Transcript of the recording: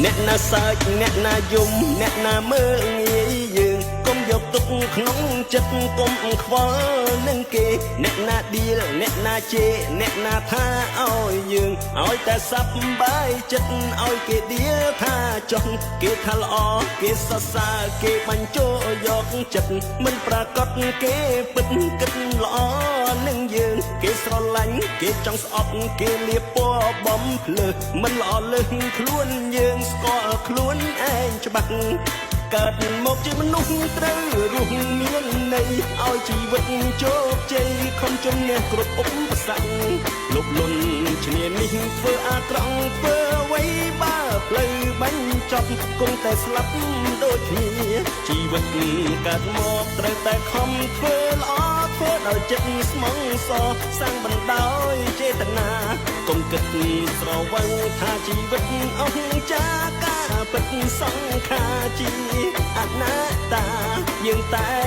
អ្នកណាសើចអ្នកណាយំអ្នកណាមើលងាយយើងកុំយកទុកក្នុងចិត្តកុំខ្វល់នឹងគេអ្នកណាដៀលអ្នកណាជេរអ្នកណាថាឲ្យយើងឲ្យតែសប្បាយចិត្តឲ្យគេដៀលថាចុះគេថាល្អគេសរសើរគេបញ្ចោយកចិត្តមិនប្រកាសគេពិតគិតល្អនឹងយើងគេស្រឡាញ់គេចង់ស្អប់គេលៀបពណ៌បំភ្លើមិនល្អលើសខ្លួនយើងស្គាល់ខ្លួនឯងច្បាស់កើតមកជាមនុស្សត្រូវរស់មានន័យឲ្យជីវិតជោគជ័យខំជំនះគ្រប់ឧបសគ្គលុបលុនឈ្នានេះធ្វើអាក្រក់ធ្វើអ្វីបើផ្លូវបញ្ចប់គង់តែស្លាប់ដូចគ្នាជីវិតកើតមកត្រូវតែខំធ្វើល្អធ្វើដោយចិត្តស្មោះសរសាងបណ្ដោយចេតនាកុំគិតស្រវឹងថាជីវិតអង្ចាការពិតសង្ខារជាអនត្តាយើងតែ